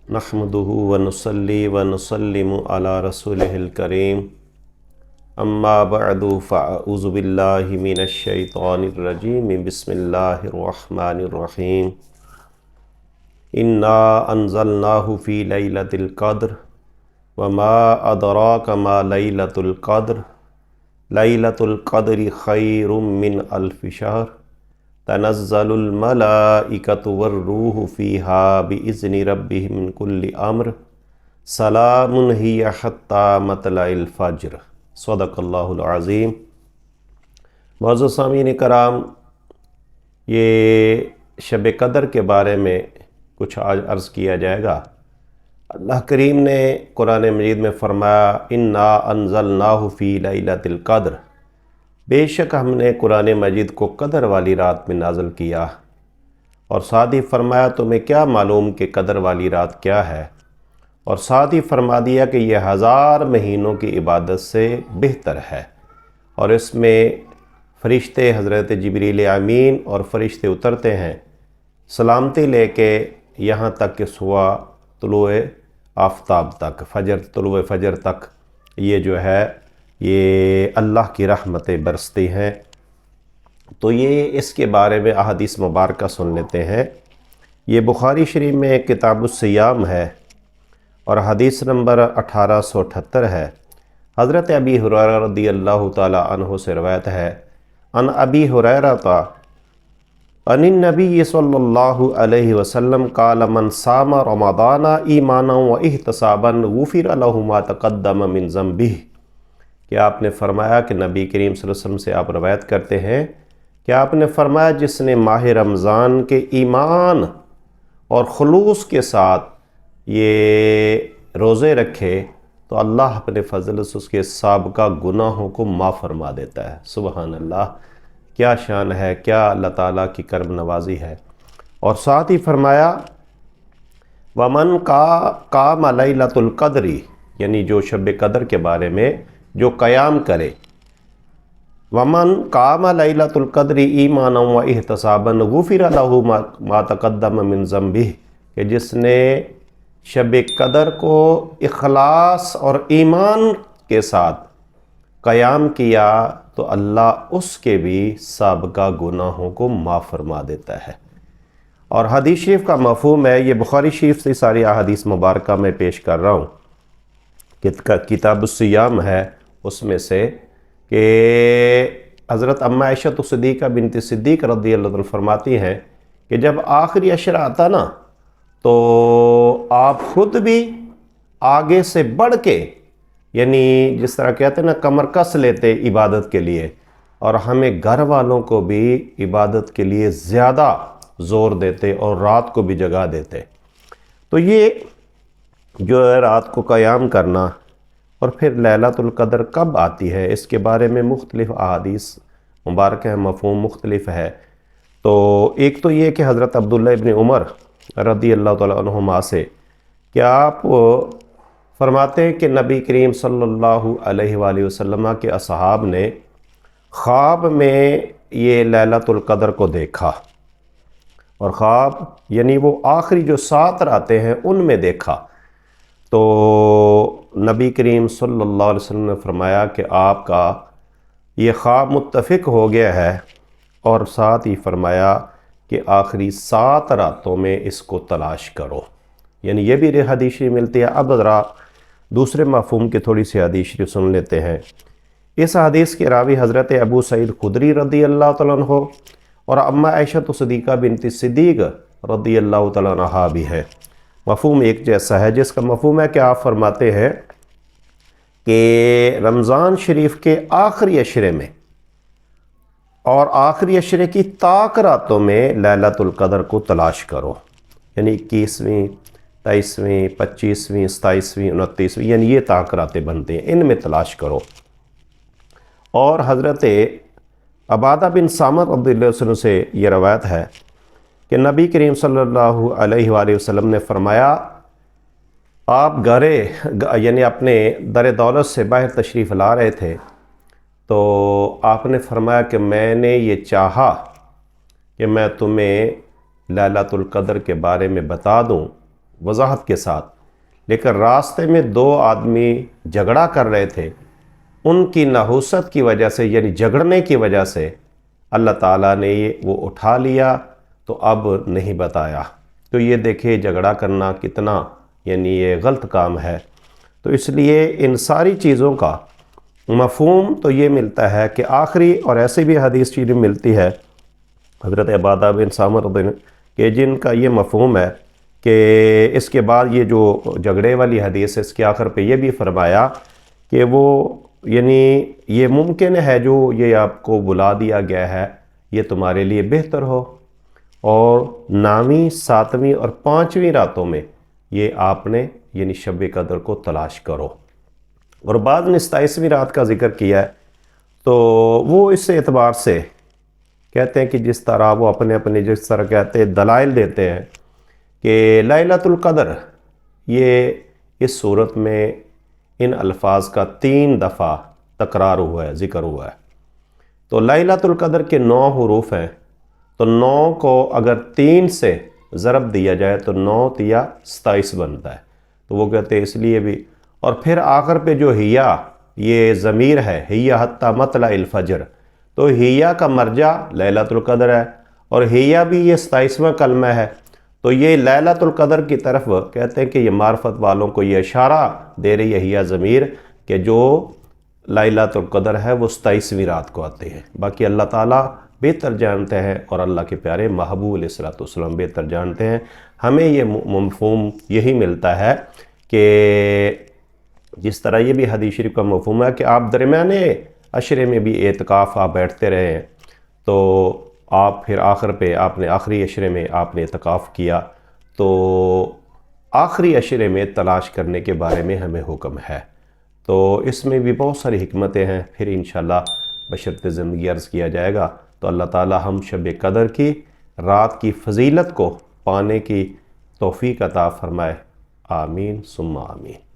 नहमदुहु व नुसल्ली व नुसल्लिमु अला रसूलिहिल करीम अम्मा बअदु फ़अऊज़ु बिल्लाहि मिनश शैतानिर रजीम बिस्मिल्लाहिर रहमानिर रहीम इन्ना अंज़लनाहु फ़ी लैलतिल क़द्र व मा अदराका मा लैलतुल क़द्र लैलतुल क़द्रि खैरुम मिन अल्फ़ि शहर तनज़्ज़लुल मलाइकतु वर्रूहु फ़ीहा बिइज़्नि रब्बिहिम मिन कुल्लि अम्र सलामुन हिय हत्ता मतलइल फ़ज्र। सदक़ल्लाहुल अज़ीम। मौजूद सामीन कराम, ये शब कदर के बारे में कुछ आज अर्ज़ किया जाएगा। अल्लाह करीम ने कुरान मजीद में फ़रमाया, इन्ना अंज़लनाहु फ़ी लैलतिल क़द्र, बेशक हमने कुरान मजीद को कदर वाली रात में नाज़िल किया। और साथ ही फरमाया, तुम्हें क्या मालूम कि कदर वाली रात क्या है। और साथ ही फरमा दिया कि यह 1000 महीनों की इबादत से बेहतर है। और इसमें फ़रिश्ते हज़रत जिब्रील अमीन और फ़रिश्ते उतरते हैं सलामती लेके यहाँ तक कि सुबह तुलुए आफ़ताब तक, तुलुए फ़जर तक ये जो है ये अल्लाह की रहमतें बरसती हैं। तो ये इसके बारे में अहादीस मुबारक सुन लेते हैं। ये बुखारी शरीफ में किताबुस सियाम है और हदीस नंबर 1878 है। हज़रत अबी हुरैरा रज़ियल्लाहु ताला अन्हु से रवायत है, अन अबी हुरैरा अनिन नबी सल्लल्लाहु अलैहि वसल्लम क़ाल मन सामा रमज़ाना ईमानन व इहतिसाबन गुफ़िर लहु मा तक़द्दम मिन ज़ंबिही। कि आपने फ़रमाया कि नबी करीम सल्लल्लाहु अलैहि वसल्लम से आप रवायत करते हैं कि आपने फ़रमाया, जिसने माह रमज़ान के ईमान और खुलूस के साथ ये रोज़े रखे तो अल्लाह अपने फ़ज़ल से उसके साबिक़ा गुनाहों को माफ़ फरमा देता है। सुबहान अल्लाह, क्या शान है, क्या अल्लाह ताला की करम नवाज़ी है। और साथ ही फरमाया, वमन काम लैलतुल क़द्री, यानी जो शब कदर के बारे में जो क़याम करे, वमन काम लैलतुल क़द्रि ईमानन व इहतिसाबन गुफ़िर लहु मा तक़द्दम मिन ज़ंबिही, कि जिसने शब कदर को इखलास और ईमान के साथ क़याम किया तो अल्लाह उसके भी साबिक़ा गुनाहों को माफ़ फरमा देता है। और हदीस शरीफ का मफ़हूम है, ये बुखारी शरीफ से सारी अहादीस मुबारका में पेश कर रहा हूँ। किताबुस सियाम है उसमें से कि हज़रत अम्मा आयशा सिद्दीक़ा बिनत सिद्दीक़ रज़ियल्लाहु अन्हा फरमाती हैं कि जब आखिरी अशरा आता ना तो आप ख़ुद भी आगे से बढ़ के, यानी जिस तरह कहते हैं ना, कमर कस लेते इबादत के लिए, और हमें घर वालों को भी इबादत के लिए ज़्यादा ज़ोर देते और रात को भी जगा देते। तो ये जो है रात को क़याम करना और फिर लैलतुल क़द्र कब आती है, इसके बारे में मुख्तलिफ़ अहादीस मुबारक है, मफ़हूम मुख्तलिफ़ है। तो एक तो ये कि हज़रत अब्दुल्लाह इब्न उमर रज़ियल्लाहु तआला अन्हुमा से क्या आप फरमाते हैं कि नबी करीम सल्लल्लाहु अलैहि वसल्लम के असहाब ने ख्वाब में ये लैलतुल क़द्र को देखा, और ख्वाब यानी वो आखिरी जो 7 रातें हैं उनमें देखा। तो नबी करीम सल्लल्लाहु अलैहि वसल्लम ने फरमाया कि आपका ये ख्वाब मुत्तफ़िक हो गया है, और साथ ही फरमाया कि आखिरी 7 रातों में इसको तलाश करो। यानी ये भी हदीस मिलती है। अब ज़रा दूसरे मफ़हूम की थोड़ी सी हदीस सुन लेते हैं। इस हदीस के रावी हज़रत अबू सईद खुदरी रज़ियल्लाहु तआला अन्हु और अम्मा आयशा सिद्दीक़ा बिनत सिद्दीक़ रज़ियल्लाहु तआला अन्हा भी है। मफ़हूम एक जैसा है, जिसका मफ़हूम है कि आप फरमाते हैं कि रमज़ान शरीफ के आखिरी अशरे में और आखिरी अशरे की ताक रातों में लैलतुल क़द्र को तलाश करो। यानी 21वीं, 23वीं, 25वीं, 27वीं, 29वीं, यानी ये ताक रातें बनते हैं, इनमें तलाश करो। और हज़रत अबादा बिन सामत रज़ियल्लाहु अन्हु से ये रवायत है कि नबी करीम सल्लल्लाहु अलैहि वसल्लम ने फरमाया, आप घरे यानी अपने दर दौलत से बाहर तशरीफ़ ला रहे थे तो आपने फरमाया कि मैंने ये चाहा कि मैं तुम्हें लैलतुल क़द्र के बारे में बता दूं وضاحت کے ساتھ، لیکن راستے میں 2 آدمی جھگڑا کر رہے تھے، ان کی نحوست کی وجہ سے یعنی جھگڑنے کی وجہ سے اللہ تعالیٰ نے وہ اٹھا لیا تو اب نہیں بتایا۔ تو یہ دیکھیں جھگڑا کرنا کتنا یعنی یہ غلط کام ہے۔ تو اس لیے ان ساری چیزوں کا مفہوم تو یہ ملتا ہے کہ آخری، اور ایسی بھی حدیث چیزیں ملتی ہے حضرت عبادہ بن صامت کہ جن کا یہ مفہوم ہے کہ اس کے بعد یہ جو جھگڑے والی حدیث ہے اس کے آخر پہ یہ بھی فرمایا کہ وہ یعنی یہ ممکن ہے جو یہ آپ کو بلا دیا گیا ہے یہ تمہارے لیے بہتر ہو، اور 9ویں 7ویں اور 5ویں راتوں میں یہ آپ نے یعنی شب قدر کو تلاش کرو۔ اور بعد نے 27ویں رات کا ذکر کیا ہے، تو وہ اس اعتبار سے کہتے ہیں کہ جس طرح وہ اپنے جس طرح کہتے ہیں دلائل دیتے ہیں کہ لیلۃ القدر یہ اس صورت میں ان الفاظ کا 3 دفعہ تکرار ہوا ہے، ذکر ہوا ہے۔ تو لیلۃ القدر کے 9 حروف ہیں، تو 9 کو اگر 3 سے ضرب دیا جائے تو 9 یا 27 بنتا ہے، تو وہ کہتے ہیں اس لیے بھی۔ اور پھر آخر پہ جو ہیا یہ ضمیر ہے، ہیا حتی مطلع الفجر، تو ہیا کا مرجع لیلۃ القدر ہے، اور ہیا بھی یہ 27واں کلمہ ہے، تو یہ لیلۃ القدر کی طرف کہتے ہیں کہ یہ معرفت والوں کو یہ اشارہ دے رہی ہے ہیا ضمیر کہ جو لیلۃ القدر ہے وہ 27ویں رات کو آتے ہیں۔ باقی اللہ تعالیٰ بہتر جانتے ہیں، اور اللہ کے پیارے محبوب علیہ الصلوۃ والسلام بہتر جانتے ہیں۔ ہمیں یہ مفہوم یہی ملتا ہے کہ جس طرح یہ بھی حدیث شریف کا مفہوم ہے کہ آپ درمیانے عشرے میں بھی اعتکاف آپ بیٹھتے رہے ہیں، تو آپ پھر آخر پہ آپ نے آخری عشرے میں آپ نے اعتکاف کیا، تو آخری عشرے میں تلاش کرنے کے بارے میں ہمیں حکم ہے۔ تو اس میں بھی بہت ساری حکمتیں ہیں، پھر انشاءاللہ بشرط زندگی عرض کیا جائے گا۔ تو اللہ تعالی ہم شب قدر کی رات کی فضیلت کو پانے کی توفیق عطا فرمائے، آمین ثم آمین۔